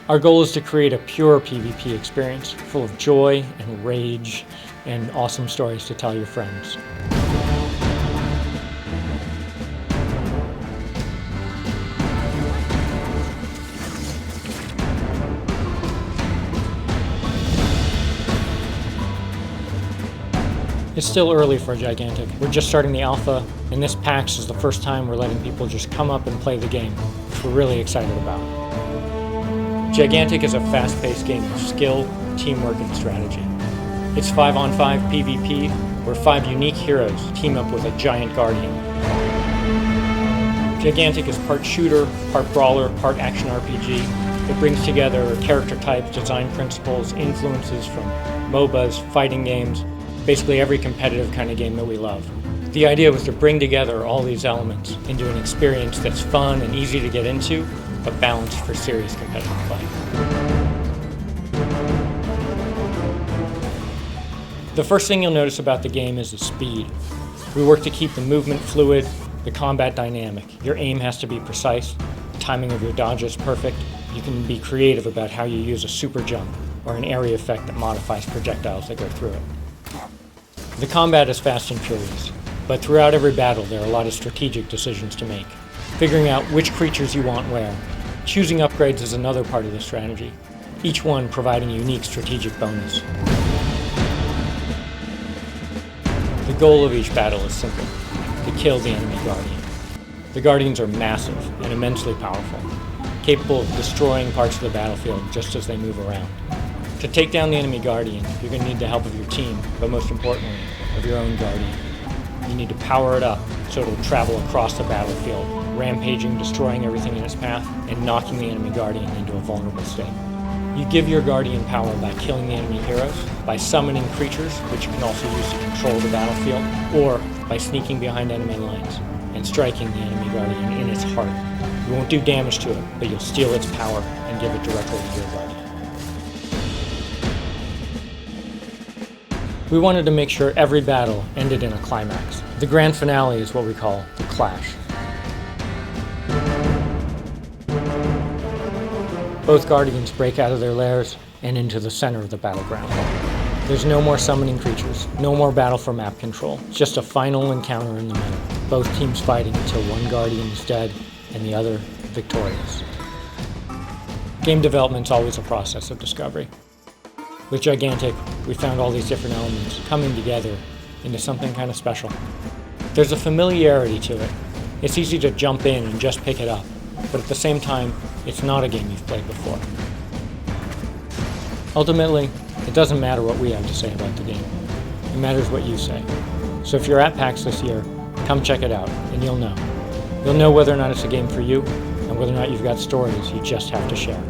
Our goal is to create a pure PvP experience, full of joy and rage and awesome stories to tell your friends. It's still early for Gigantic. We're just starting the alpha, and this PAX is the first time we're letting people just come up and play the game, which we're really excited about. Gigantic is a fast-paced game of skill, teamwork, and strategy. It's 5-on-5 PvP, where 5 unique heroes team up with a giant guardian. Gigantic is part shooter, part brawler, part action RPG. It brings together character types, design principles, influences from MOBAs, fighting games, basically every competitive kind of game that we love. The idea was to bring together all these elements into an experience that's fun and easy to get into, but balanced for serious competitive play. The first thing you'll notice about the game is the speed. We work to keep the movement fluid, the combat dynamic. Your aim has to be precise, the timing of your dodges perfect. You can be creative about how you use a super jump or an area effect that modifies projectiles that go through it. The combat is fast and furious, but throughout every battle there are a lot of strategic decisions to make. Figuring out which creatures you want where. Choosing upgrades is another part of the strategy, each one providing a unique strategic bonus. The goal of each battle is simple, to kill the enemy Guardian. The Guardians are massive and immensely powerful, capable of destroying parts of the battlefield just as they move around. To take down the enemy Guardian, you're going to need the help of your team, but most importantly, of your own Guardian. You need to power it up so it'll travel across the battlefield, rampaging, destroying everything in its path, and knocking the enemy Guardian into a vulnerable state. You give your Guardian power by killing the enemy heroes, by summoning creatures, which you can also use to control the battlefield, or by sneaking behind enemy lines and striking the enemy Guardian in its heart. You won't do damage to it, but you'll steal its power and give it directly to your Guardian. We wanted to make sure every battle ended in a climax. The grand finale is what we call the clash. Both Guardians break out of their lairs and into the center of the battleground. There's no more summoning creatures, no more battle for map control, just a final encounter in the middle. Both teams fighting until one Guardian is dead and the other victorious. Game development's always a process of discovery. With Gigantic, we found all these different elements coming together into something kind of special. There's a familiarity to it. It's easy to jump in and just pick it up, but at the same time, it's not a game you've played before. Ultimately, it doesn't matter what we have to say about the game. It matters what you say. So if you're at PAX this year, come check it out, and you'll know. You'll know whether or not it's a game for you, and whether or not you've got stories you just have to share.